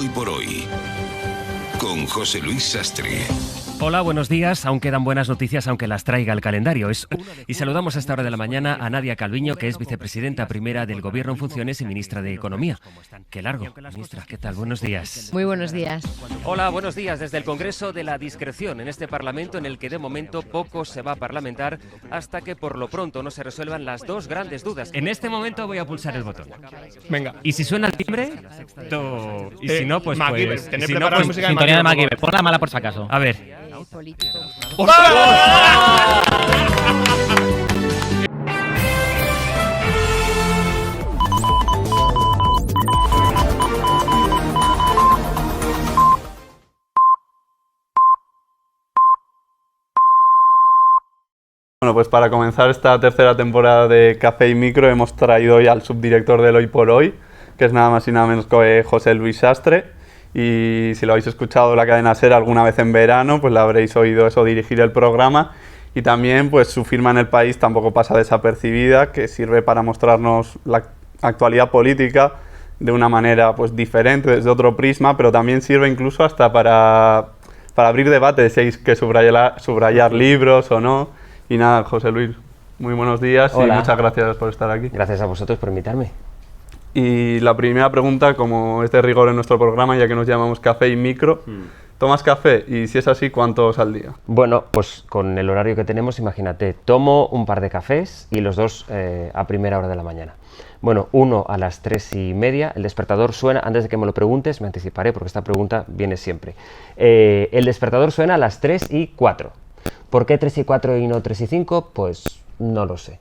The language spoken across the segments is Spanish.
Hoy por hoy, con José Luis Sastre. Hola, buenos días. Aún quedan buenas noticias, aunque las traiga el calendario. Y saludamos a esta hora de la mañana a Nadia Calviño, que es vicepresidenta primera del Gobierno en funciones y ministra de Economía. Qué largo, ministra. ¿Qué tal? Buenos días. Muy buenos días. Hola, buenos días. Desde el Congreso de la Discreción, en este Parlamento en el que de momento poco se va a parlamentar hasta que por lo pronto no se resuelvan las dos grandes dudas. En este momento voy a pulsar el botón. Venga. Y si suena el timbre, y si no, pues... MacGyver, tener si no, preparada pues música Sintonía de MacGyver, pon la mala por si acaso. a ver. Político. Bueno, pues para comenzar esta tercera temporada de Café y Micro hemos traído hoy al subdirector del Hoy por Hoy, que es nada más y nada menos que José Luis Sastre. Y si lo habéis escuchado en la cadena SER alguna vez en verano, pues le habréis oído eso, dirigir el programa. Y también pues su firma en El País tampoco pasa desapercibida, que sirve para mostrarnos la actualidad política de una manera pues diferente, desde otro prisma, pero también sirve incluso hasta para abrir debates, si hay que subrayar libros o no. Y nada, José Luis, muy buenos días. Hola. Y muchas gracias por estar aquí. Gracias a vosotros por invitarme. Y la primera pregunta, como es de rigor en nuestro programa, ya que nos llamamos Café y Micro, ¿tomas café? Y si es así, ¿cuántos al día? Bueno, pues con el horario que tenemos, imagínate, tomo un par de cafés y los dos a primera hora de la mañana. Bueno, uno a las 3:30, el despertador suena, antes de que me lo preguntes, me anticiparé porque esta pregunta viene siempre. El despertador suena a las 3:04. ¿Por qué 3:04 y no 3:05? Pues no lo sé.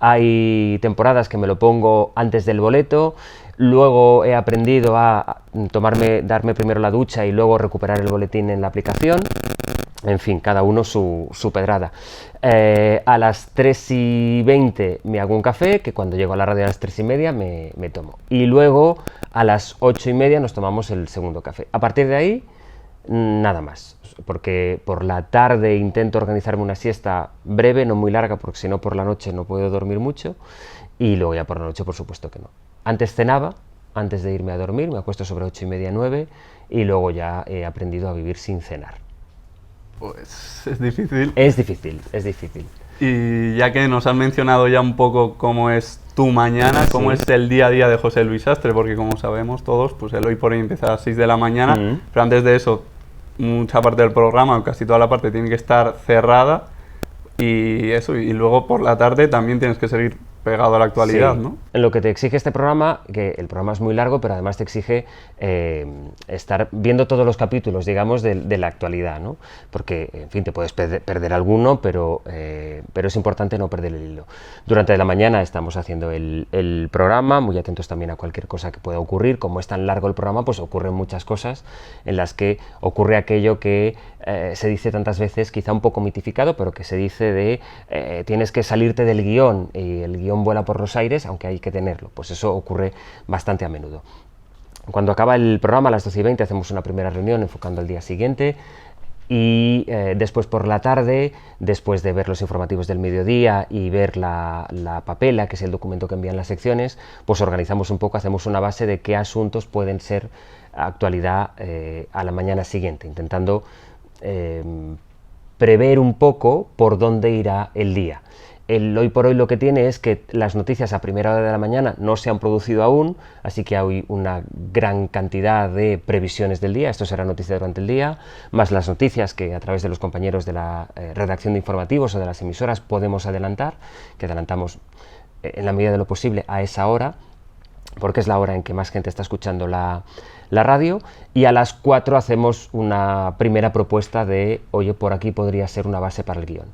Hay temporadas que me lo pongo antes del boleto, luego he aprendido a darme primero la ducha y luego recuperar el boletín en la aplicación. En fin, cada uno su pedrada. A las 3:20 me hago un café, que cuando llego a la radio a las 3:30 me tomo. Y luego a las 8:30 nos tomamos el segundo café. A partir de ahí, nada más. Porque por la tarde intento organizarme una siesta breve, no muy larga, porque si no por la noche no puedo dormir mucho, y luego ya por la noche por supuesto que no. Antes cenaba, antes de irme a dormir, me acuesto sobre 8:30, 9, y luego ya he aprendido a vivir sin cenar. Pues es difícil. Es difícil, es difícil. Y ya que nos has mencionado ya un poco cómo es tu mañana, cómo es el día a día de José Luis Sastre, porque como sabemos todos, pues el Hoy por Hoy empieza a las 6 de la mañana, pero antes de eso, mucha parte del programa, o casi toda la parte, tiene que estar cerrada, y eso, y luego por la tarde también tienes que seguir pegado a la actualidad, Sí. ¿no? En lo que te exige este programa, que el programa es muy largo, pero además te exige estar viendo todos los capítulos, digamos, de la actualidad, ¿no? Porque, en fin, te puedes perder alguno, pero es importante no perder el hilo. Durante la mañana estamos haciendo el programa, muy atentos también a cualquier cosa que pueda ocurrir. Como es tan largo el programa, pues ocurren muchas cosas en las que ocurre aquello que se dice tantas veces, quizá un poco mitificado, pero que se dice de tienes que salirte del guión, y el guión vuela por los aires, aunque hay que tenerlo. Pues eso ocurre bastante a menudo. Cuando acaba el programa a las 12:20 hacemos una primera reunión enfocando el día siguiente, y después por la tarde, después de ver los informativos del mediodía y ver la papela, que es el documento que envían las secciones, pues organizamos un poco, hacemos una base de qué asuntos pueden ser actualidad a la mañana siguiente, intentando prever un poco por dónde irá el día. El Hoy por Hoy lo que tiene es que las noticias a primera hora de la mañana no se han producido aún, así que hay una gran cantidad de previsiones del día. Esto será noticia durante el día, más las noticias que a través de los compañeros de la redacción de informativos o de las emisoras podemos adelantar, que adelantamos en la medida de lo posible a esa hora, porque es la hora en que más gente está escuchando la radio, y a las 4 hacemos una primera propuesta de, oye, por aquí podría ser una base para el guión.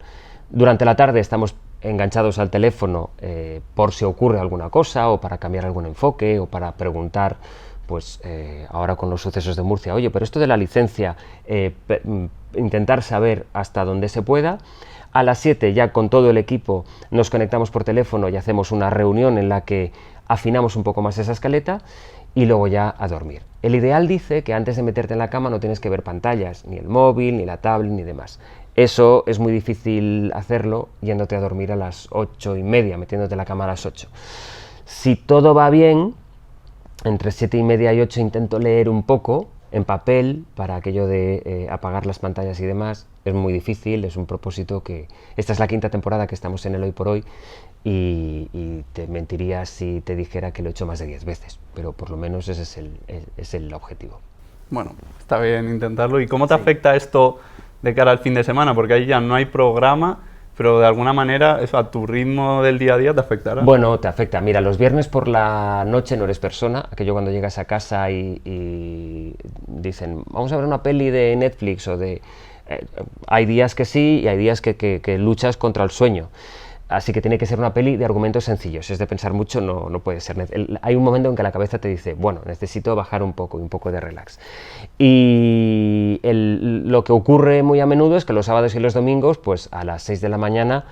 Durante la tarde estamos enganchados al teléfono por si ocurre alguna cosa, o para cambiar algún enfoque, o para preguntar, pues ahora con los sucesos de Murcia, oye, pero esto de la licencia, intentar saber hasta dónde se pueda. A las 7 ya con todo el equipo nos conectamos por teléfono y hacemos una reunión en la que afinamos un poco más esa escaleta, y luego ya a dormir. El ideal dice que antes de meterte en la cama no tienes que ver pantallas, ni el móvil, ni la tablet, ni demás. Eso es muy difícil hacerlo yéndote a dormir a las 8:30, metiéndote en la cama a las 8. Si todo va bien, entre 7:30 y 8 intento leer un poco en papel para aquello de apagar las pantallas y demás. Es muy difícil, es un propósito que... Esta es la 5ª temporada que estamos en el Hoy por Hoy y te mentiría si te dijera que lo he hecho más de 10 veces, pero por lo menos ese es el objetivo. Bueno, está bien intentarlo. ¿Y cómo te afecta esto de cara al fin de semana? Porque ahí ya no hay programa, pero de alguna manera eso a tu ritmo del día a día te afectará. Bueno, te afecta. Mira, los viernes por la noche no eres persona, aquello cuando llegas a casa y dicen, vamos a ver una peli de Netflix o de... hay días que sí y hay días que luchas contra el sueño. Así que tiene que ser una peli de argumentos sencillos. Si es de pensar mucho, no puede ser. Hay un momento en que la cabeza te dice, bueno, necesito bajar un poco de relax. Y lo que ocurre muy a menudo es que los sábados y los domingos, pues a las 6 de la mañana,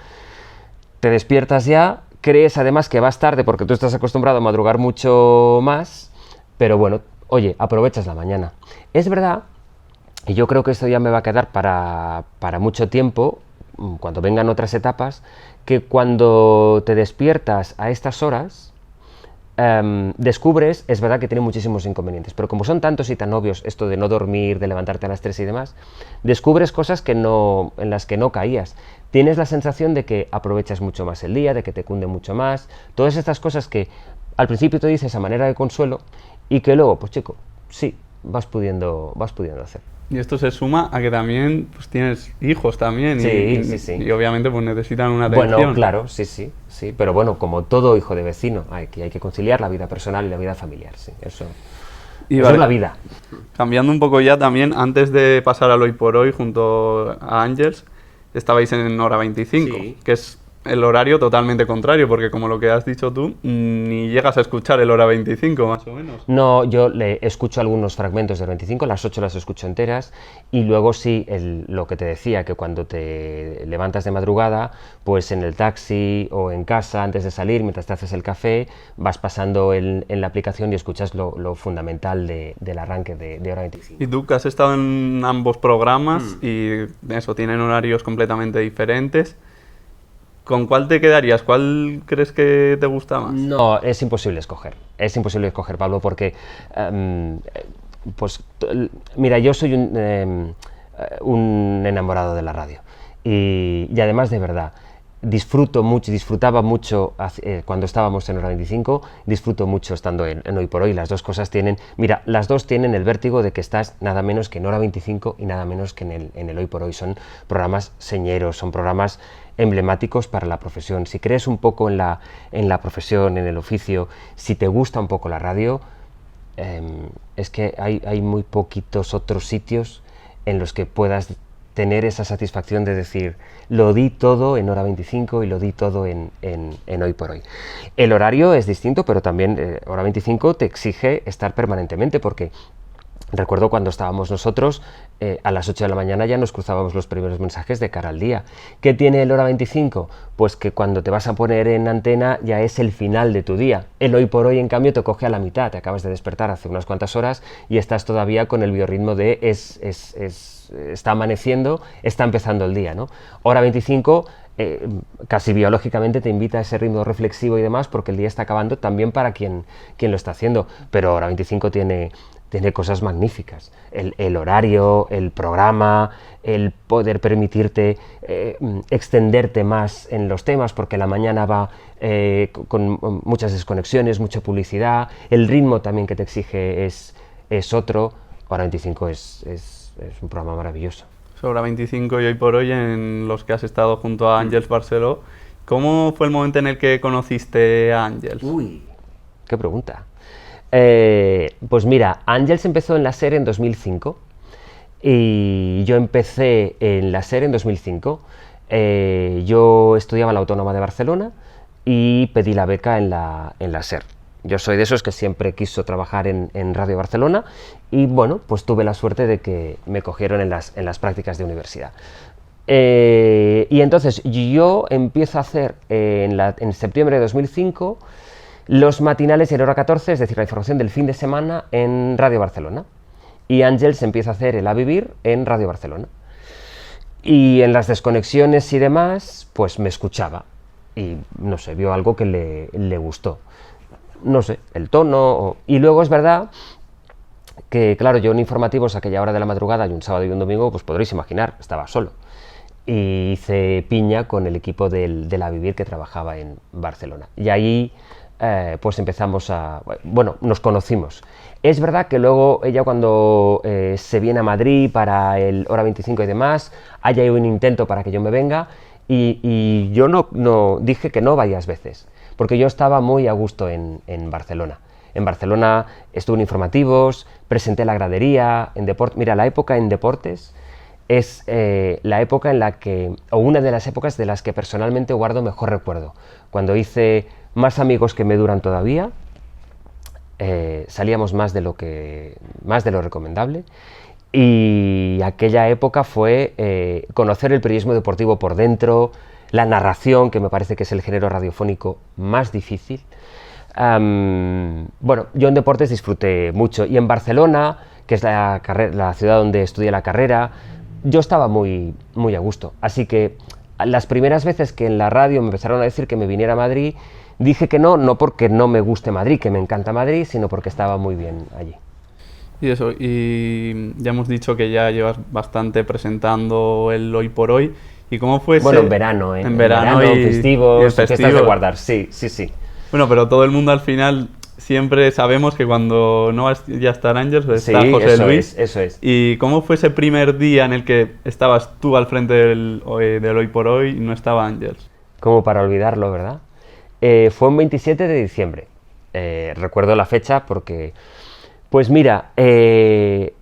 te despiertas ya, crees además que vas tarde porque tú estás acostumbrado a madrugar mucho más, pero bueno, oye, aprovechas la mañana. Es verdad, y yo creo que esto ya me va a quedar para mucho tiempo, cuando vengan otras etapas, que cuando te despiertas a estas horas, descubres, es verdad que tiene muchísimos inconvenientes, pero como son tantos y tan obvios, esto de no dormir, de levantarte a las 3 y demás, descubres cosas en las que no caías. Tienes la sensación de que aprovechas mucho más el día, de que te cunde mucho más, todas estas cosas que al principio te dices a manera de consuelo y que luego, pues chico, sí, vas pudiendo hacer. Y esto se suma a que también pues, tienes hijos también Sí. y obviamente pues necesitan una atención. Bueno, claro, sí, pero bueno, como todo hijo de vecino, hay que conciliar la vida personal y la vida familiar, sí, eso Vale, es la vida. Cambiando un poco ya también, antes de pasar al Hoy por Hoy junto a Ángels, estabais en Hora 25, Sí. que es el horario totalmente contrario, porque como lo que has dicho tú, ni llegas a escuchar el Hora 25 más o menos. No, yo le escucho algunos fragmentos del 25, las 8 las escucho enteras, y luego sí, lo que te decía, que cuando te levantas de madrugada, pues en el taxi o en casa, antes de salir, mientras te haces el café, vas pasando en la aplicación y escuchas lo fundamental del arranque de Hora 25. Y tú que has estado en ambos programas y eso, tienen horarios completamente diferentes, ¿con cuál te quedarías? ¿Cuál crees que te gusta más? No, es imposible escoger, Pablo, porque, pues, mira, yo soy un enamorado de la radio y además de verdad, disfrutaba mucho cuando estábamos en Hora 25, disfruto mucho estando en Hoy por Hoy. Las dos cosas tienen el vértigo de que estás nada menos que en Hora 25 y nada menos que en el Hoy por Hoy. Son programas señeros, son programas emblemáticos para la profesión. Si crees un poco en la profesión, en el oficio, si te gusta un poco la radio, es que hay muy poquitos otros sitios en los que puedas tener esa satisfacción de decir, lo di todo en Hora 25 y lo di todo en Hoy por Hoy. El horario es distinto, pero también Hora 25 te exige estar permanentemente, porque recuerdo cuando estábamos nosotros, a las 8 de la mañana ya nos cruzábamos los primeros mensajes de cara al día. ¿Qué tiene el Hora 25? Pues que cuando te vas a poner en antena ya es el final de tu día. El Hoy por Hoy, en cambio, te coge a la mitad. Te acabas de despertar hace unas cuantas horas y estás todavía con el biorritmo de está amaneciendo, está empezando el día, ¿no? Hora 25... casi biológicamente te invita a ese ritmo reflexivo y demás, porque el día está acabando también para quien lo está haciendo, pero Hora 25 tiene cosas magníficas, el horario, el programa, el poder permitirte extenderte más en los temas, porque la mañana va con muchas desconexiones, mucha publicidad, el ritmo también que te exige es otro. Hora 25 es un programa maravilloso. Hora 25 y Hoy por Hoy, en los que has estado junto a Ángels Barceló. ¿Cómo fue el momento en el que conociste a Ángels? Uy, qué pregunta. Pues mira, Ángels empezó en la SER en 2005 y yo empecé en la SER en 2005. Yo estudiaba en la Autónoma de Barcelona y pedí la beca en la SER. Yo soy de esos que siempre quiso trabajar en Radio Barcelona y bueno, pues tuve la suerte de que me cogieron en las prácticas de universidad. Y entonces yo empiezo a hacer en septiembre de 2005 los matinales en Hora 14, es decir, la información del fin de semana en Radio Barcelona. Y Ángels empieza a hacer el A Vivir en Radio Barcelona. Y en las desconexiones y demás, pues me escuchaba y no sé, vio algo que le gustó. no sé, el tono. Y luego es verdad que, claro, yo en informativos a aquella hora de la madrugada y un sábado y un domingo, pues podréis imaginar, estaba solo. Y hice piña con el equipo de La Vivir que trabajaba en Barcelona. Y ahí pues empezamos bueno, nos conocimos. Es verdad que luego ella cuando se viene a Madrid para el Hora 25 y demás, hay un intento para que yo me venga y yo no dije que no varias veces, porque yo estaba muy a gusto en Barcelona. En Barcelona estuve en informativos, presenté la gradería, en deportes. Mira, la época en deportes es la época en la que, o una de las épocas de las que personalmente guardo mejor recuerdo. Cuando hice más amigos que me duran todavía, salíamos más de lo recomendable, y aquella época fue conocer el periodismo deportivo por dentro, la narración, que me parece que es el género radiofónico más difícil. Bueno, yo en deportes disfruté mucho, y en Barcelona, que es la ciudad donde estudié la carrera, yo estaba muy a gusto. Así que las primeras veces que en la radio me empezaron a decir que me viniera a Madrid, dije que no porque no me guste Madrid, que me encanta Madrid, sino porque estaba muy bien allí. Y eso, y ya hemos dicho que ya llevas bastante presentando el Hoy por Hoy. ¿Y cómo fue Bueno, en verano y festivos, fiestas de guardar, sí. Bueno, pero todo el mundo al final siempre sabemos que cuando no va ya estar Ángels, está José Luis. Eso es. ¿Y cómo fue ese primer día en el que estabas tú al frente del Hoy por Hoy y no estaba Ángels? Como para olvidarlo, ¿verdad? Fue un 27 de diciembre. Recuerdo la fecha porque, pues mira, te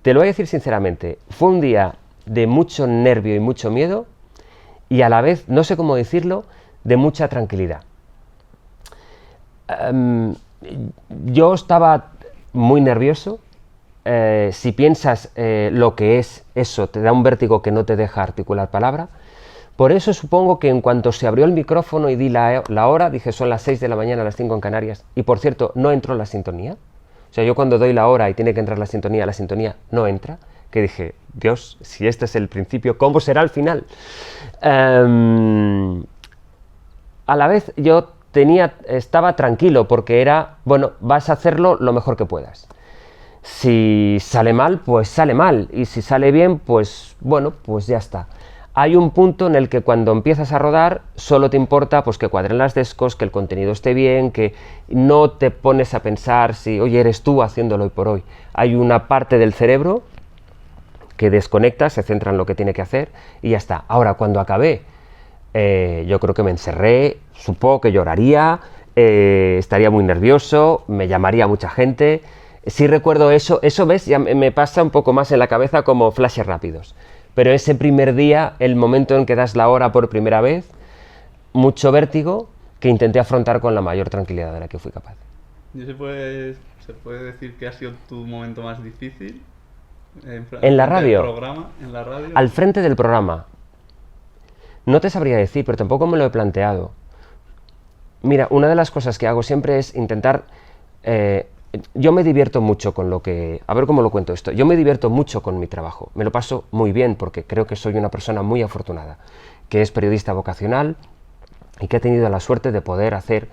lo voy a decir sinceramente, fue un día de mucho nervio y mucho miedo, y a la vez, no sé cómo decirlo, de mucha tranquilidad. Yo estaba muy nervioso. Si piensas lo que es eso, te da un vértigo que no te deja articular palabra. Por eso supongo que en cuanto se abrió el micrófono y di la hora, dije son las 6 de la mañana, las 5 en Canarias, y por cierto, no entró la sintonía. O sea, yo cuando doy la hora y tiene que entrar la sintonía no entra, que dije, Dios, si este es el principio, ¿cómo será el final? A la vez yo estaba tranquilo porque era, bueno, vas a hacerlo lo mejor que puedas. Si sale mal, pues sale mal, y si sale bien, pues bueno, pues ya está. Hay un punto en el que cuando empiezas a rodar solo te importa pues que cuadren las descos, que el contenido esté bien, que no te pones a pensar si, oye, eres tú haciéndolo Hoy por Hoy. Hay una parte del cerebro que desconecta, se centra en lo que tiene que hacer y ya está. Ahora, cuando acabé, yo creo que me encerré, supongo que lloraría, estaría muy nervioso, me llamaría mucha gente. Sí recuerdo eso, ves, ya me pasa un poco más en la cabeza como flashes rápidos. Pero ese primer día, el momento en que das la hora por primera vez, mucho vértigo que intenté afrontar con la mayor tranquilidad de la que fui capaz. ¿Y se puede decir que ha sido tu momento más difícil? ¿En la radio? ¿En la radio? Al frente del programa. No te sabría decir, pero tampoco me lo he planteado. Mira, una de las cosas que hago siempre es intentar... yo me divierto mucho con lo que... A ver cómo lo cuento esto. Yo me divierto mucho con mi trabajo. Me lo paso muy bien porque creo que soy una persona muy afortunada, que es periodista vocacional y que ha tenido la suerte de poder hacer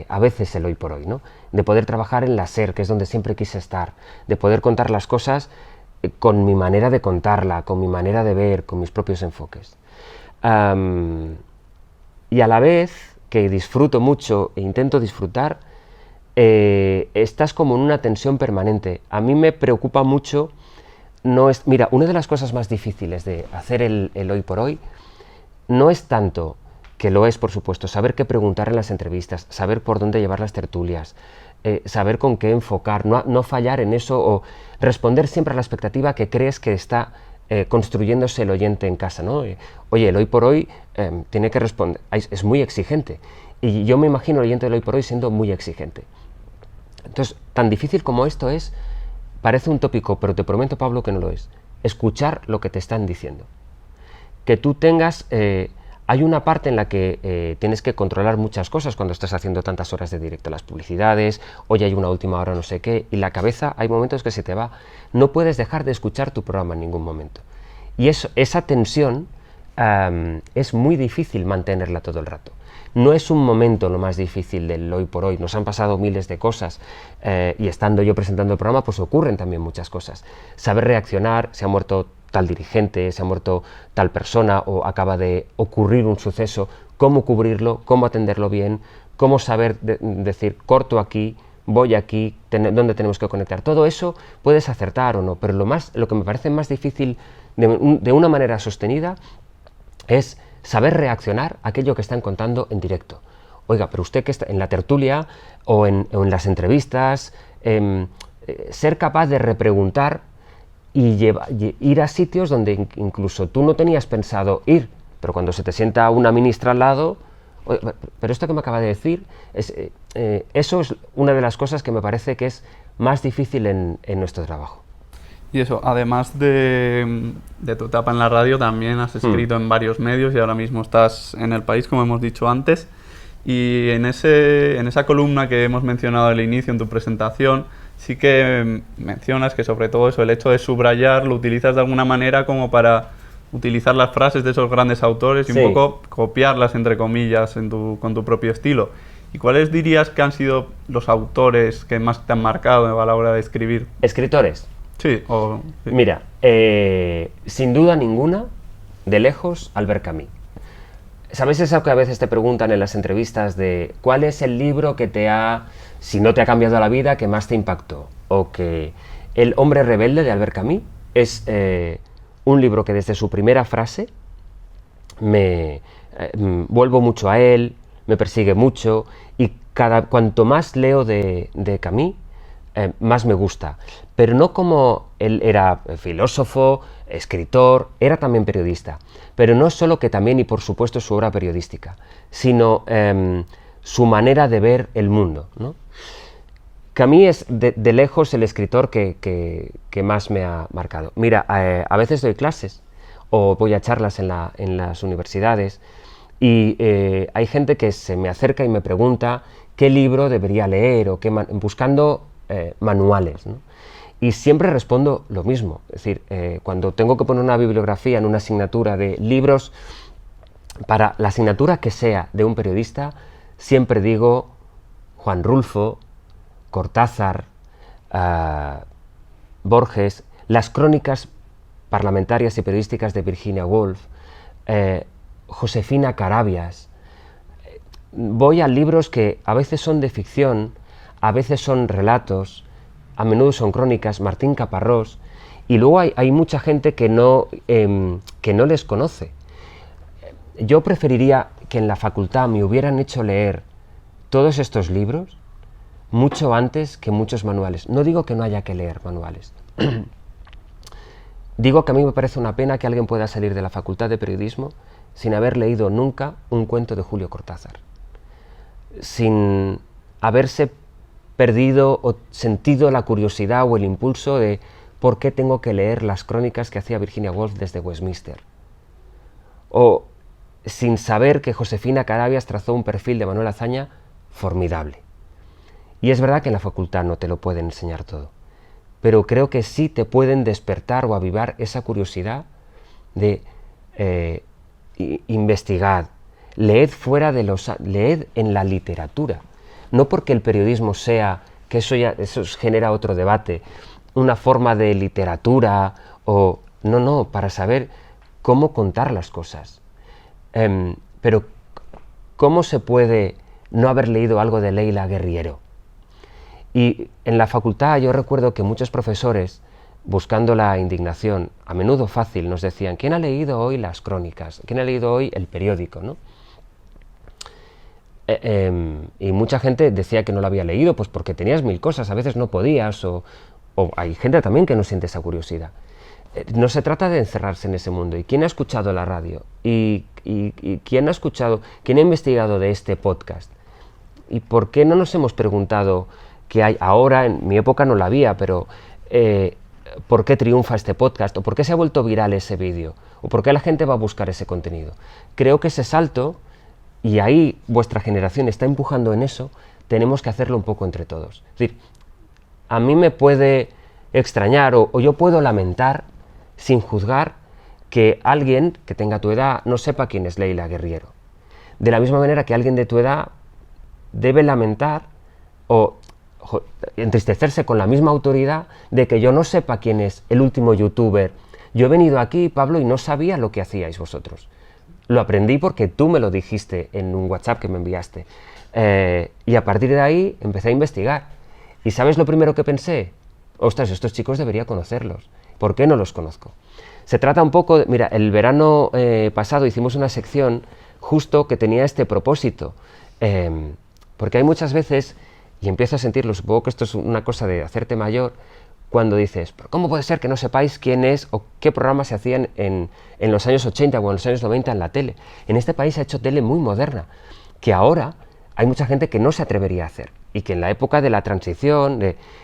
a veces el Hoy por Hoy, ¿no? De poder trabajar en la SER, que es donde siempre quise estar, de poder contar las cosas con mi manera de contarla, con mi manera de ver, con mis propios enfoques. Y a la vez que disfruto mucho e intento disfrutar, estás como en una tensión permanente. A mí me preocupa mucho, mira, una de las cosas más difíciles de hacer el Hoy por Hoy no es tanto, que lo es por supuesto, saber qué preguntar en las entrevistas, saber por dónde llevar las tertulias, saber con qué enfocar, no fallar en eso o responder siempre a la expectativa que crees que está construyéndose el oyente en casa, ¿no? Oye, el Hoy por Hoy tiene que responder, es muy exigente, y yo me imagino el oyente del Hoy por Hoy siendo muy exigente. Entonces, tan difícil como esto es, parece un tópico, pero te prometo, Pablo, que no lo es. Escuchar lo que te están diciendo. Que tú tengas... hay una parte en la que tienes que controlar muchas cosas cuando estás haciendo tantas horas de directo, las publicidades, hoy hay una última hora no sé qué, y la cabeza hay momentos que se te va. No puedes dejar de escuchar tu programa en ningún momento. Y esa tensión es muy difícil mantenerla todo el rato. No es un momento lo más difícil del hoy por hoy, nos han pasado miles de cosas y estando yo presentando el programa pues ocurren también muchas cosas. Saber reaccionar, se ha muerto tal dirigente, se ha muerto tal persona o acaba de ocurrir un suceso, cómo cubrirlo, cómo atenderlo bien, cómo saber decir corto aquí, voy aquí, dónde tenemos que conectar. Todo eso puedes acertar o no, pero lo que me parece más difícil de una manera sostenida es saber reaccionar a aquello que están contando en directo. Oiga, pero usted que está en la tertulia o en las entrevistas, ser capaz de repreguntar y ir a sitios donde incluso tú no tenías pensado ir, pero cuando se te sienta una ministra al lado, pero esto que me acaba de decir, eso es una de las cosas que me parece que es más difícil en nuestro trabajo. Y eso, además de tu etapa en la radio, también has escrito en varios medios y ahora mismo estás en El País, como hemos dicho antes. Y en esa columna que hemos mencionado al inicio en tu presentación, sí que mencionas que sobre todo eso, el hecho de subrayar, lo utilizas de alguna manera como para utilizar las frases de esos grandes autores y un poco copiarlas, entre comillas, con tu propio estilo. ¿Y cuáles dirías que han sido los autores que más te han marcado a la hora de escribir? ¿Escritores? Sí. Mira, sin duda ninguna, de lejos, Albert Camus. ¿Sabes eso que a veces te preguntan en las entrevistas de cuál es el libro que si no te ha cambiado la vida, que más te impactó? O que El hombre rebelde de Albert Camus es un libro que desde su primera frase vuelvo mucho a él, me persigue mucho y cuanto más leo de Camus, más me gusta. Pero no como él era filósofo, escritor, era también periodista. Pero no solo que también y por supuesto su obra periodística, sino su manera de ver el mundo, ¿no? Camus es de lejos el escritor que más me ha marcado. Mira, a veces doy clases o voy a charlas en las universidades y hay gente que se me acerca y me pregunta qué libro debería leer o buscando manuales, ¿no? Y siempre respondo lo mismo, es decir, cuando tengo que poner una bibliografía en una asignatura de libros, para la asignatura que sea de un periodista, siempre digo Juan Rulfo, Cortázar, Borges, las crónicas parlamentarias y periodísticas de Virginia Woolf, Josefina Carabias. Voy a libros que a veces son de ficción, a veces son relatos, a menudo son crónicas, Martín Caparrós, y luego hay mucha gente que no les conoce. Yo preferiría que en la facultad me hubieran hecho leer todos estos libros mucho antes que muchos manuales. No digo que no haya que leer manuales. Digo que a mí me parece una pena que alguien pueda salir de la Facultad de Periodismo sin haber leído nunca un cuento de Julio Cortázar, sin haberse perdido o sentido la curiosidad o el impulso de por qué tengo que leer las crónicas que hacía Virginia Woolf desde Westminster, o sin saber que Josefina Carabias trazó un perfil de Manuel Azaña formidable. Y es verdad que en la facultad no te lo pueden enseñar todo, pero creo que sí te pueden despertar o avivar esa curiosidad de investigar, leed leed en la literatura. No porque el periodismo sea, que eso genera otro debate, una forma de literatura o... No, para saber cómo contar las cosas. Pero ¿cómo se puede no haber leído algo de Leila Guerriero? Y en la facultad yo recuerdo que muchos profesores, buscando la indignación, a menudo fácil, nos decían ¿quién ha leído hoy las crónicas? ¿Quién ha leído hoy el periódico? ¿No? Y mucha gente decía que no lo había leído pues porque tenías mil cosas, a veces no podías, o hay gente también que no siente esa curiosidad. No se trata de encerrarse en ese mundo. ¿Y quién ha escuchado la radio? ¿Y quién ha investigado de este podcast? ¿Y por qué no nos hemos preguntado qué hay ahora? En mi época no la había, pero ¿por qué triunfa este podcast? ¿O por qué se ha vuelto viral ese vídeo? ¿O por qué la gente va a buscar ese contenido? Creo que ese salto, y ahí vuestra generación está empujando en eso, tenemos que hacerlo un poco entre todos. Es decir, a mí me puede extrañar o yo puedo lamentar sin juzgar que alguien que tenga tu edad no sepa quién es Leila Guerriero. de la misma manera que alguien de tu edad debe lamentar o entristecerse con la misma autoridad de que yo no sepa quién es el último youtuber. Yo he venido aquí, Pablo, y no sabía lo que hacíais vosotros. Lo aprendí porque tú me lo dijiste en un WhatsApp que me enviaste. Y a partir de ahí empecé a investigar. ¿Y sabes lo primero que pensé? Ostras, estos chicos debería conocerlos. ¿Por qué no los conozco? Se trata un poco de... Mira, el verano pasado hicimos una sección justo que tenía este propósito. Porque hay muchas veces, y empiezo a sentirlo, supongo que esto es una cosa de hacerte mayor, cuando dices, ¿pero cómo puede ser que no sepáis quién es o qué programas se hacían en los años 80 o en los años 90 en la tele? En este país se ha hecho tele muy moderna, que ahora hay mucha gente que no se atrevería a hacer, y que en la época de la transición,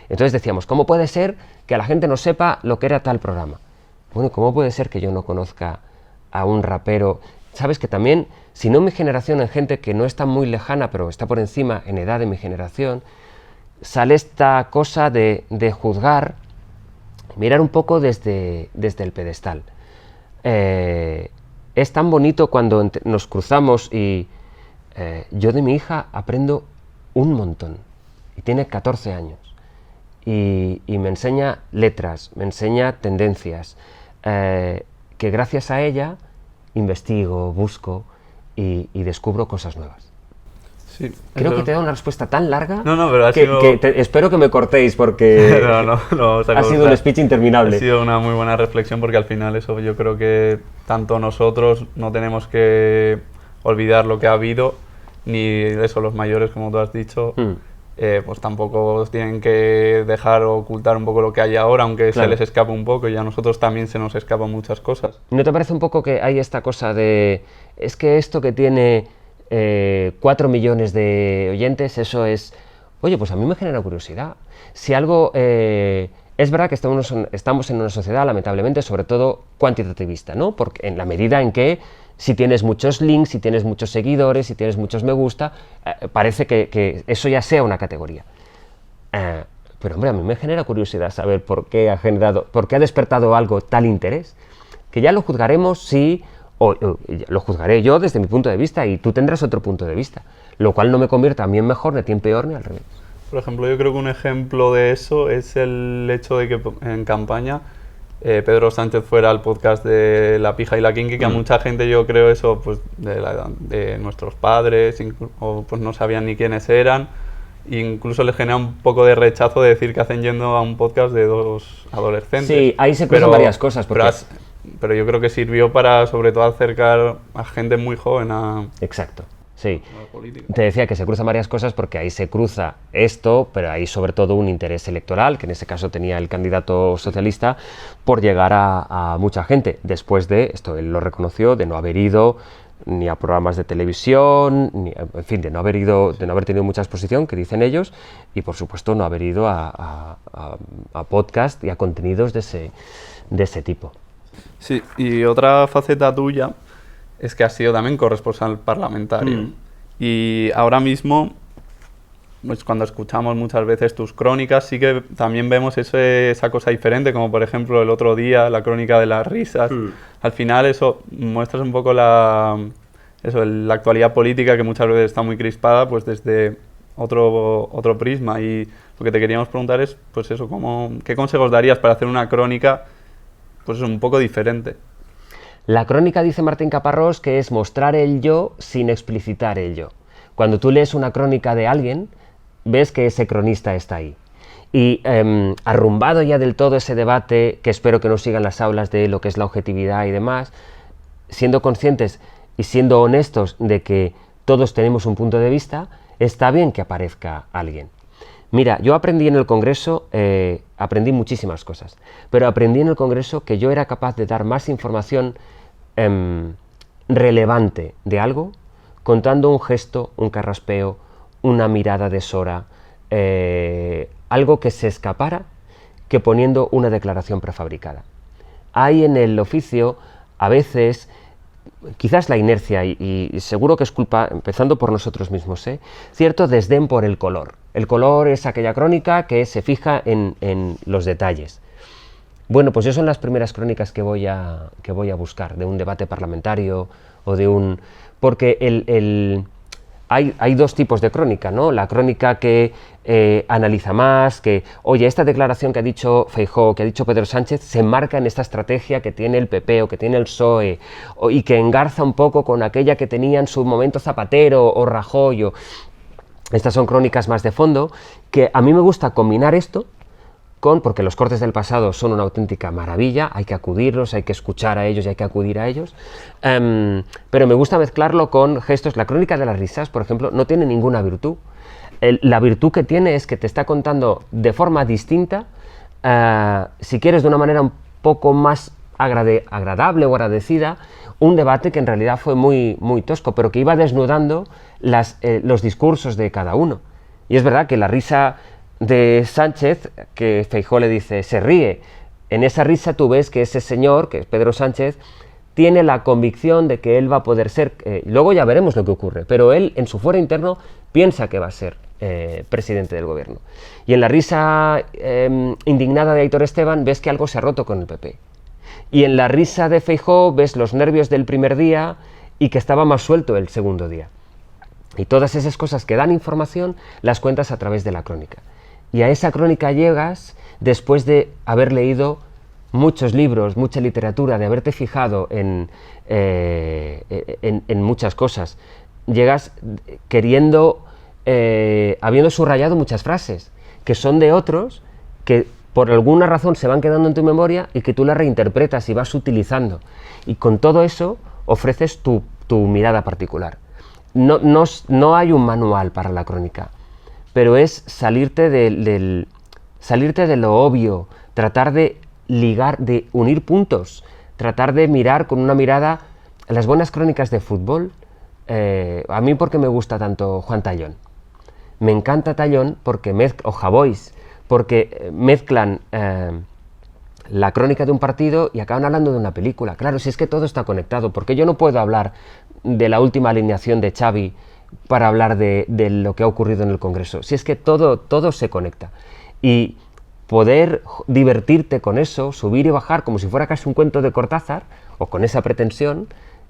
entonces decíamos, ¿cómo puede ser que la gente no sepa lo que era tal programa? Bueno, ¿cómo puede ser que yo no conozca a un rapero? Sabes que también, si no en mi generación, en gente que no está muy lejana, pero está por encima en edad de mi generación, sale esta cosa de juzgar, mirar un poco desde el pedestal. Es tan bonito cuando nos cruzamos y yo de mi hija aprendo un montón, y tiene 14 años, y me enseña letras, me enseña tendencias, que gracias a ella investigo, busco y descubro cosas nuevas. Sí, creo que te he dado una respuesta tan larga pero ha que, sido... espero que me cortéis porque no, ha sido un speech interminable. Ha sido una muy buena reflexión porque al final eso yo creo que tanto nosotros no tenemos que olvidar lo que ha habido, ni eso los mayores, como tú has dicho, pues tampoco tienen que dejar o ocultar un poco lo que hay ahora, aunque se les escapa un poco, y a nosotros también se nos escapan muchas cosas. ¿No te parece un poco que hay esta cosa de, es que esto que tiene 4 millones de oyentes, eso es, oye, pues a mí me genera curiosidad. Si algo, es verdad que estamos en una sociedad, lamentablemente, sobre todo cuantitativista, ¿no? Porque en la medida en que si tienes muchos links, si tienes muchos seguidores, si tienes muchos me gusta, parece que eso ya sea una categoría. Pero hombre, a mí me genera curiosidad saber por qué ha despertado algo tal interés, que ya lo juzgaremos si... O lo juzgaré yo desde mi punto de vista y tú tendrás otro punto de vista, lo cual no me convierte a mí en mejor, ni a ti en peor, ni al revés. Por ejemplo, yo creo que un ejemplo de eso es el hecho de que en campaña Pedro Sánchez fuera al podcast de La Pija y la Kinky, que a mucha gente, yo creo eso, pues de nuestros padres, o pues no sabían ni quiénes eran, e incluso les genera un poco de rechazo de decir que hacen yendo a un podcast de dos adolescentes. Sí, ahí se cruzan varias cosas. Pero yo creo que sirvió para, sobre todo, acercar a gente muy joven a... Exacto, sí. Te decía que se cruzan varias cosas porque ahí se cruza esto, pero hay sobre todo un interés electoral, que en ese caso tenía el candidato socialista, por llegar a mucha gente. Después de, esto él lo reconoció, de no haber ido ni a programas de televisión, en fin, de no haber tenido mucha exposición, que dicen ellos, y por supuesto no haber ido a podcast y a contenidos de ese tipo. Sí, y otra faceta tuya es que has sido también corresponsal parlamentario. Y ahora mismo, pues cuando escuchamos muchas veces tus crónicas, sí que también vemos esa cosa diferente, como por ejemplo el otro día, la crónica de las risas. Al final eso muestras un poco la actualidad política, que muchas veces está muy crispada, pues desde otro prisma. Y lo que te queríamos preguntar es, pues eso, ¿qué consejos darías para hacer una crónica pues un poco diferente? La crónica, dice Martín Caparrós, que es mostrar el yo sin explicitar el yo. Cuando tú lees una crónica de alguien, ves que ese cronista está ahí. Y arrumbado ya del todo ese debate, que espero que no sigan las aulas de lo que es la objetividad y demás, siendo conscientes y siendo honestos de que todos tenemos un punto de vista, está bien que aparezca alguien. Mira, yo aprendí en el Congreso, aprendí muchísimas cosas, pero aprendí en el Congreso que yo era capaz de dar más información relevante de algo contando un gesto, un carraspeo, una mirada de Sora, algo que se escapara, que poniendo una declaración prefabricada. Hay en el oficio, a veces, quizás la inercia, y seguro que es culpa, empezando por nosotros mismos, cierto desdén por el color. El color es aquella crónica que se fija en los detalles. Bueno, pues eso son las primeras crónicas que voy a buscar, de un debate parlamentario o de un... Porque hay dos tipos de crónica, ¿no? La crónica que analiza más, que, oye, esta declaración que ha dicho Feijóo, que ha dicho Pedro Sánchez, se enmarca en esta estrategia que tiene el PP o que tiene el PSOE, y que engarza un poco con aquella que tenía en su momento Zapatero o Rajoy. Estas son crónicas más de fondo, que a mí me gusta combinar esto porque los cortes del pasado son una auténtica maravilla, hay que acudirlos, hay que escuchar a ellos y hay que acudir a ellos, pero me gusta mezclarlo con gestos. La crónica de las risas, por ejemplo, no tiene ninguna virtud. La virtud que tiene es que te está contando de forma distinta, si quieres de una manera un poco más agradable o agradecida, un debate que en realidad fue muy, muy tosco, pero que iba desnudando los discursos de cada uno. Y es verdad que la risa de Sánchez, que Feijóo le dice, se ríe. En esa risa tú ves que ese señor, que es Pedro Sánchez, tiene la convicción de que él va a poder ser, luego ya veremos lo que ocurre, pero él en su fuero interno piensa que va a ser presidente del gobierno. Y en la risa indignada de Aitor Esteban ves que algo se ha roto con el PP. Y en la risa de Feijóo ves los nervios del primer día y que estaba más suelto el segundo día. Y todas esas cosas que dan información las cuentas a través de la crónica. Y a esa crónica llegas después de haber leído muchos libros, mucha literatura, de haberte fijado en muchas cosas. Llegas queriendo, habiendo subrayado muchas frases, que son de otros, que por alguna razón se van quedando en tu memoria y que tú las reinterpretas y vas utilizando. Y con todo eso ofreces tu mirada particular. No hay un manual para la crónica, pero es salirte de lo obvio, tratar de ligar, de unir puntos, tratar de mirar con una mirada las buenas crónicas de fútbol. A mí porque me gusta tanto Juan Tallón. Me encanta Tallón porque o Javois, porque mezclan la crónica de un partido y acaban hablando de una película. Claro, si es que todo está conectado, porque yo no puedo hablar de la última alineación de Xavi para hablar de lo que ha ocurrido en el Congreso. Si es que todo se conecta. Y poder divertirte con eso, subir y bajar como si fuera casi un cuento de Cortázar, o con esa pretensión,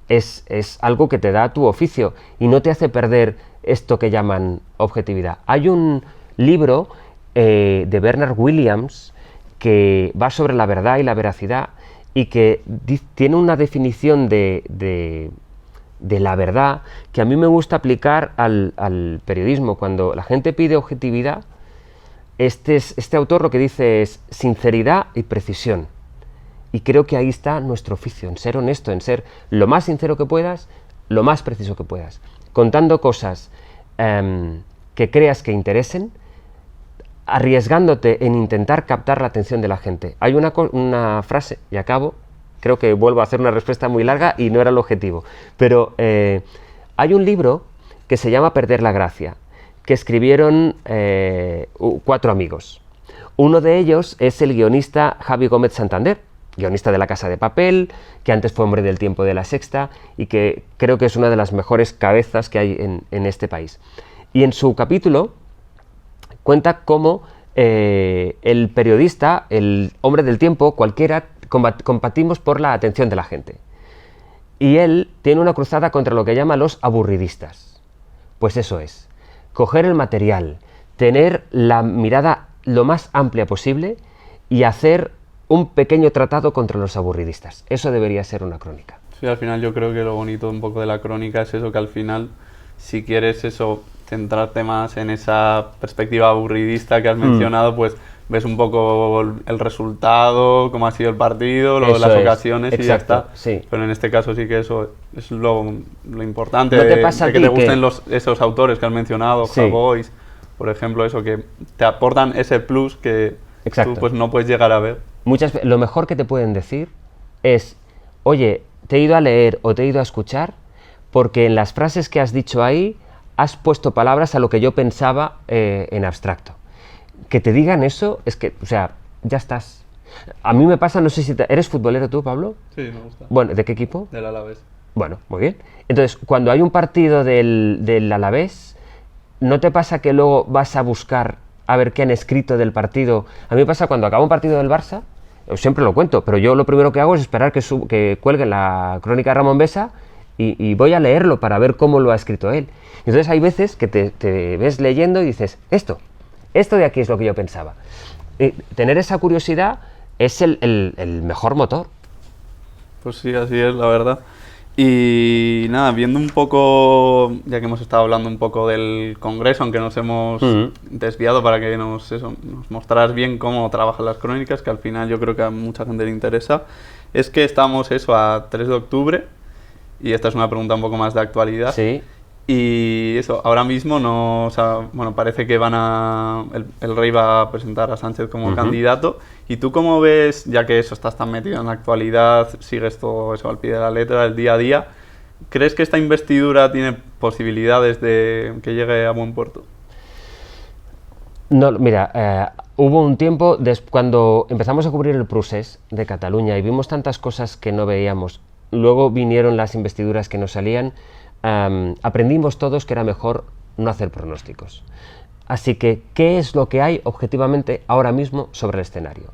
es algo que te da tu oficio y no te hace perder esto que llaman objetividad. Hay un libro de Bernard Williams que va sobre la verdad y la veracidad y que tiene una definición de la verdad que a mí me gusta aplicar al periodismo. Cuando la gente pide objetividad, este autor lo que dice es sinceridad y precisión. Y creo que ahí está nuestro oficio, en ser honesto, en ser lo más sincero que puedas, lo más preciso que puedas, contando cosas que creas que interesen, arriesgándote en intentar captar la atención de la gente. Hay una frase, y acabo, creo que vuelvo a hacer una respuesta muy larga y no era el objetivo, pero hay un libro que se llama Perder la gracia, que escribieron 4 amigos. Uno de ellos es el guionista Javi Gómez Santander, guionista de La Casa de Papel, que antes fue hombre del Tiempo de La Sexta y que creo que es una de las mejores cabezas que hay en este país. Y en su capítulo cuenta cómo el periodista, el hombre del tiempo, cualquiera, combatimos por la atención de la gente. Y él tiene una cruzada contra lo que llama los aburridistas. Pues eso es, coger el material, tener la mirada lo más amplia posible y hacer un pequeño tratado contra los aburridistas. Eso debería ser una crónica. Sí, al final yo creo que lo bonito un poco de la crónica es eso, que al final, si quieres eso, centrarte más en esa perspectiva aburridista que has mencionado, pues ves un poco el resultado, cómo ha sido el partido, las ocasiones. Exacto, y ya está. Sí. Pero en este caso sí que eso es lo importante, ¿No te pasa de que te gusten esos autores que has mencionado, sí. Javois, por ejemplo, eso, que te aportan ese plus que tú pues no puedes llegar a ver. Lo mejor que te pueden decir es, oye, te he ido a leer o te he ido a escuchar porque en las frases que has dicho ahí has puesto palabras a lo que yo pensaba en abstracto. Que te digan eso es que, o sea, ya estás. A mí me pasa, no sé si ¿eres futbolero tú, Pablo? Sí, me gusta. Bueno, ¿de qué equipo? Del Alavés. Bueno, muy bien. Entonces, cuando hay un partido del Alavés, ¿no te pasa que luego vas a buscar a ver qué han escrito del partido? A mí me pasa cuando acaba un partido del Barça siempre lo cuento, pero yo lo primero que hago es esperar que cuelgue la crónica de Ramón Besa y voy a leerlo para ver cómo lo ha escrito él. Entonces hay veces que te ves leyendo y dices, esto de aquí es lo que yo pensaba. Tener esa curiosidad es el mejor motor. Pues sí, así es, la verdad. Y nada, viendo un poco, ya que hemos estado hablando un poco del Congreso, aunque nos hemos desviado para que nos mostraras bien cómo trabajan las crónicas, que al final yo creo que a mucha gente le interesa, es que estamos a 3 de octubre, y esta es una pregunta un poco más de actualidad. Sí. Y eso, ahora mismo no, bueno, parece que el rey va a presentar a Sánchez como candidato. ¿Y tú cómo ves, ya que estás tan metido en la actualidad, sigues todo eso al pie de la letra, el día a día, crees que esta investidura tiene posibilidades de que llegue a buen puerto? No, mira, hubo un tiempo, cuando empezamos a cubrir el procés de Cataluña y vimos tantas cosas que no veíamos, luego vinieron las investiduras que nos salían, aprendimos todos que era mejor no hacer pronósticos. Así que, ¿qué es lo que hay objetivamente ahora mismo sobre el escenario?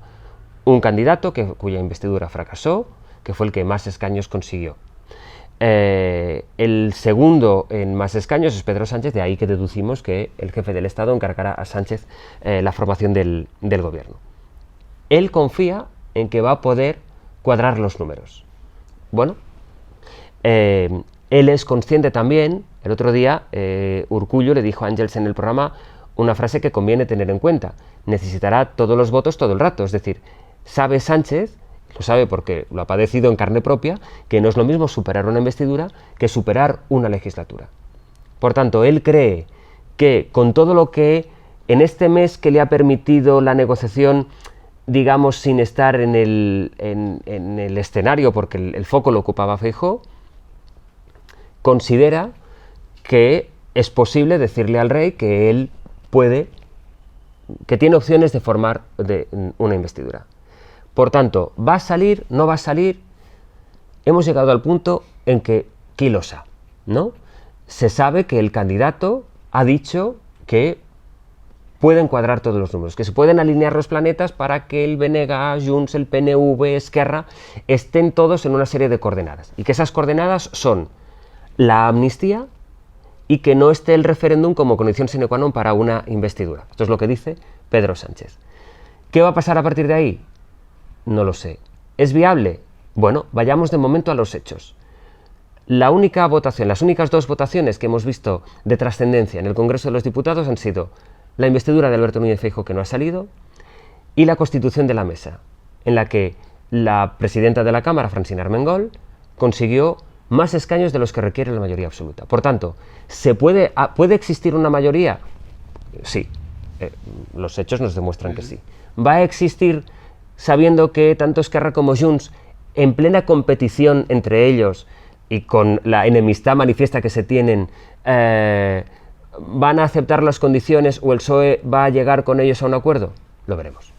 Un candidato cuya investidura fracasó, que fue el que más escaños consiguió. El segundo en más escaños es Pedro Sánchez, de ahí que deducimos que el jefe del Estado encargará a Sánchez la formación del gobierno. Él confía en que va a poder cuadrar los números. Bueno, él es consciente también, el otro día Urkullu le dijo a Ángels en el programa una frase que conviene tener en cuenta: necesitará todos los votos todo el rato, es decir, sabe Sánchez, lo sabe porque lo ha padecido en carne propia, que no es lo mismo superar una investidura que superar una legislatura. Por tanto, él cree que con todo lo que en este mes que le ha permitido la negociación, digamos sin estar en el escenario porque el foco lo ocupaba Feijóo, considera que es posible decirle al rey que él que tiene opciones de formar una investidura. Por tanto, ¿va a salir? ¿No va a salir? Hemos llegado al punto en que qui lo sa, ¿no? Se sabe que el candidato ha dicho que pueden cuadrar todos los números, que se pueden alinear los planetas para que el BNG, Junts, el PNV, Esquerra estén todos en una serie de coordenadas, y que esas coordenadas son la amnistía y que no esté el referéndum como condición sine qua non para una investidura. Esto es lo que dice Pedro Sánchez. ¿Qué va a pasar a partir de ahí? No lo sé. ¿Es viable? Bueno, vayamos de momento a los hechos. Las únicas 2 votaciones que hemos visto de trascendencia en el Congreso de los Diputados han sido la investidura de Alberto Núñez Feijóo, que no ha salido, y la constitución de la mesa, en la que la presidenta de la Cámara, Francina Armengol, consiguió más escaños de los que requiere la mayoría absoluta. Por tanto, ¿puede existir una mayoría? Sí, los hechos nos demuestran que sí. ¿Va a existir sabiendo que tanto Esquerra como Junts, en plena competición entre ellos y con la enemistad manifiesta que se tienen, van a aceptar las condiciones o el PSOE va a llegar con ellos a un acuerdo? Lo veremos.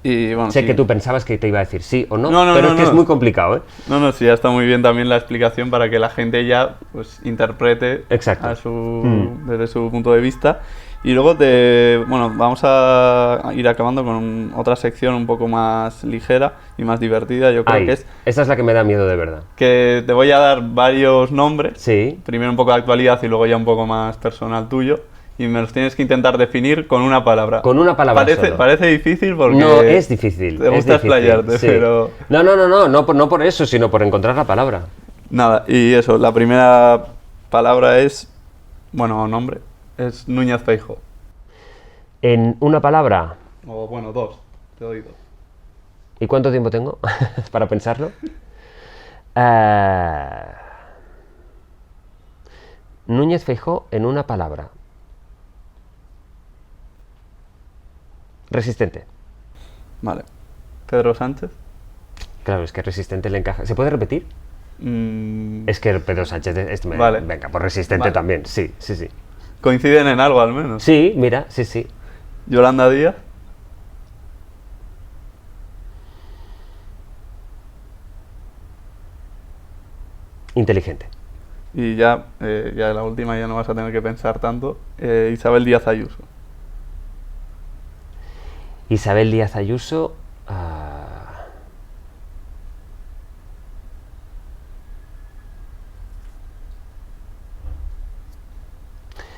Y, bueno, sé sí, que tú pensabas que te iba a decir sí o no, no, pero es que es muy complicado, ¿eh? No, sí, ya está muy bien también la explicación para que la gente ya pues interprete desde su punto de vista. Y luego vamos a ir acabando con otra sección un poco más ligera y más divertida, yo creo que es... Esa es la que me da miedo de verdad. Que te voy a dar varios nombres, sí. Primero un poco de actualidad y luego ya un poco más personal tuyo. Y me los tienes que intentar definir con una palabra. Con una palabra solo. Parece difícil porque... No, es difícil. Te gusta explayarte, sí. pero... No por eso, sino por encontrar la palabra. Nada, y eso, la primera palabra es... Bueno, nombre. Es Núñez Feijóo. ¿En una palabra? O bueno, 2. Te doy 2. ¿Y cuánto tiempo tengo para pensarlo? Núñez Feijóo en una palabra. Resistente. Vale. Pedro Sánchez. Claro, es que resistente le encaja. ¿Se puede repetir? Es que Pedro Sánchez... Vale. Venga, por resistente también. Sí. ¿Coinciden en algo al menos? Sí, mira, sí. Yolanda Díaz. Inteligente. Y ya la última ya no vas a tener que pensar tanto. Isabel Díaz Ayuso. Isabel Díaz Ayuso...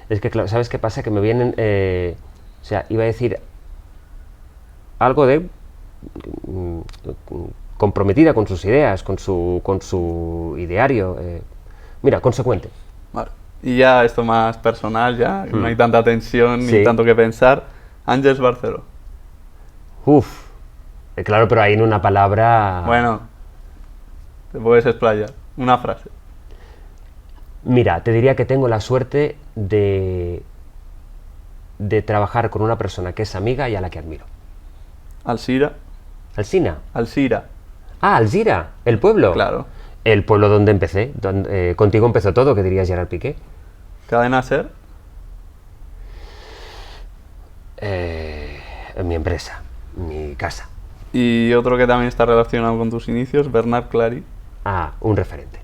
Es que, claro, ¿sabes qué pasa? Que me vienen, o sea, iba a decir algo de comprometida con sus ideas, con su ideario. Mira, consecuente. Vale. Y ya esto más personal, ya no hay tanta tensión ni tanto que pensar. Àngels Barceló. Uf, claro, pero ahí en una palabra... Bueno, te puedes explayar. Una frase. Mira, te diría que tengo la suerte de trabajar con una persona que es amiga y a la que admiro. Alzira. ¿Alsina? Alzira. Ah, Alzira, el pueblo. Claro. El pueblo donde empecé, contigo empezó todo, que dirías Gerard Piqué. Cadena Ser. Mi empresa, mi casa. Y otro que también está relacionado con tus inicios, Bernard Clary. Ah, un referente.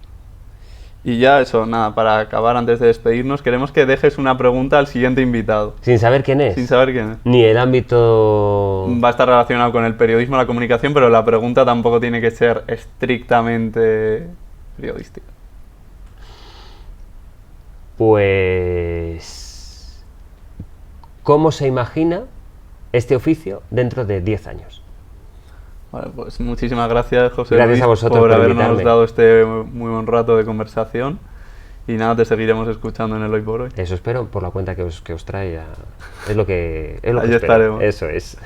Y ya eso, nada, para acabar, antes de despedirnos, queremos que dejes una pregunta al siguiente invitado. ¿Sin saber quién es? Sin saber quién es. Ni el ámbito... Va a estar relacionado con el periodismo, la comunicación, pero la pregunta tampoco tiene que ser estrictamente periodística. Pues... ¿Cómo se imagina este oficio dentro de 10 años? Vale, pues muchísimas gracias, José Gracias Luis, a vosotros por por habernos invitarme. dado este muy buen rato de conversación. Y nada, te seguiremos escuchando en el Hoy por Hoy. Eso espero, por la cuenta que os trae. Es lo que Ahí espero. estaremos. Eso es.